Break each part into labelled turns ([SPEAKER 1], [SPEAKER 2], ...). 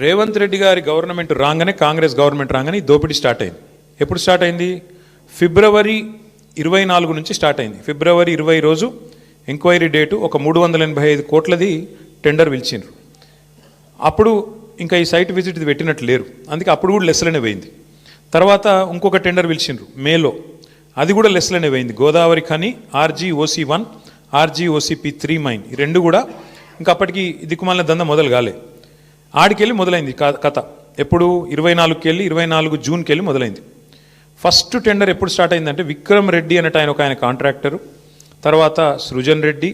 [SPEAKER 1] రేవంత్ రెడ్డి గారి గవర్నమెంట్ రాగానే, కాంగ్రెస్ గవర్నమెంట్ రాగానే ఈ దోపిడీ స్టార్ట్ అయింది. ఎప్పుడు స్టార్ట్ అయింది? ఫిబ్రవరి 24 నుంచి స్టార్ట్ అయింది. ఫిబ్రవరి 20 రోజు ఎంక్వైరీ డేటు ఒక 385 కోట్లది టెండర్ పిలిచిండ్రు. అప్పుడు ఇంకా ఈ సైట్ విజిట్ ఇది పెట్టినట్లు లేరు, అందుకే అప్పుడు కూడా లెస్లనే పోయింది. తర్వాత ఇంకొక టెండర్ పిలిచిండ్రు మేలో, అది కూడా లెస్లనే పోయింది. Godavari Khani RGOC1, RGOCP3 mine, ఈ రెండు కూడా ఇంకా అప్పటికి దిక్కుమాలిన దంద మొదలు కాలే. ఆడికెళ్ళి మొదలైంది కథ. ఎప్పుడు 24కి వెళ్ళి 24 జూన్కి వెళ్ళి మొదలైంది. ఫస్ట్ టెండర్ ఎప్పుడు స్టార్ట్ అయిందంటే విక్రమ్ రెడ్డి అన్నట్టు ఆయన కాంట్రాక్టరు, తర్వాత సృజన్ రెడ్డి,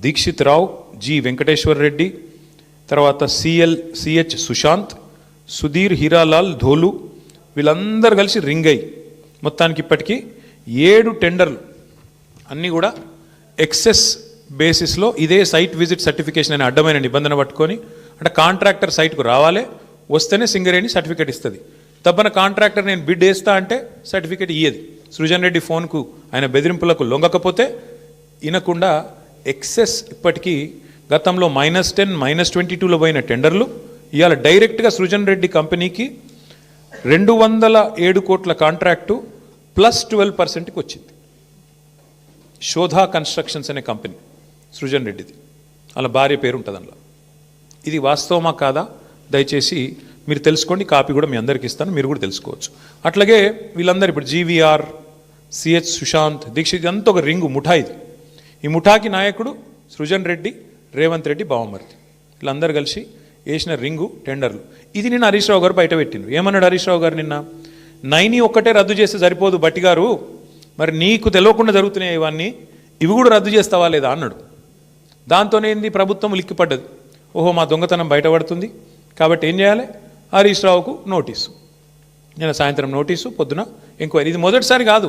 [SPEAKER 1] దీక్షిత్ రావు, జి వెంకటేశ్వర్ రెడ్డి, తర్వాత CH సుశాంత్, సుధీర్ హీరాలాల్ ధోలు, వీళ్ళందరూ కలిసి రింగ్ అయ్యి మొత్తానికి ఇప్పటికీ 7 టెండర్లు అన్నీ కూడా ఎక్సెస్ బేసిస్లో ఇదే సైట్ విజిట్ సర్టిఫికేషన్ అనే అడ్డమైన నిబంధన పట్టుకొని, అంటే కాంట్రాక్టర్ సైట్కు రావాలి, వస్తేనే సింగరేణి సర్టిఫికేట్ ఇస్తుంది. తప్పన కాంట్రాక్టర్ నేను బిడ్ వేస్తా అంటే సర్టిఫికేట్ ఇయ్యేది. సృజన్ రెడ్డి ఫోన్కు ఆయన బెదిరింపులకు లొంగకపోతే వినకుండా ఎక్సెస్ ఇప్పటికీ గతంలో -10, -22లో పోయిన టెండర్లు ఇవాళ డైరెక్ట్గా సృజన్ రెడ్డి కంపెనీకి 207 కోట్ల కాంట్రాక్టు +12%కి వచ్చింది. శోధా కన్స్ట్రక్షన్స్ అనే కంపెనీ సృజన్ రెడ్డిది, అలా భార్య పేరు ఉంటుంది అందులో. ఇది వాస్తవమా కాదా దయచేసి మీరు తెలుసుకోండి, కాపీ కూడా మీ అందరికి ఇస్తాను, మీరు కూడా తెలుసుకోవచ్చు. అట్లాగే వీళ్ళందరూ ఇప్పుడు GVR, CH సుశాంత్, దీక్షిత్, అంతా ఒక రింగు ముఠా. ఇది ఈ ముఠాకి నాయకుడు సృజన్ రెడ్డి, రేవంత్ రెడ్డి బావమరిది, వీళ్ళందరూ కలిసి వేసిన రింగు టెండర్లు. ఇది నిన్న హరీష్ రావు గారు బయట పెట్టిండు. ఏమన్నాడు హరీష్ రావు గారు నిన్న? 9 ఒక్కటే రద్దు చేస్తే సరిపోదు బట్టి గారు, మరి నీకు తెలియకుండా జరుగుతున్నాయి ఇవన్నీ, ఇవి కూడా రద్దు చేస్తావా లేదా అన్నాడు. దాంతోనే ఏంది, ప్రభుత్వం లిక్కిపడ్డది. ఓహో మా దొంగతనం బయటపడుతుంది కాబట్టి ఏం చేయాలి, హరీష్ రావుకు నోటీసు, నిన్న సాయంత్రం నోటీసు, పొద్దున ఎంక్వైరీ. ఇది మొదటిసారి కాదు.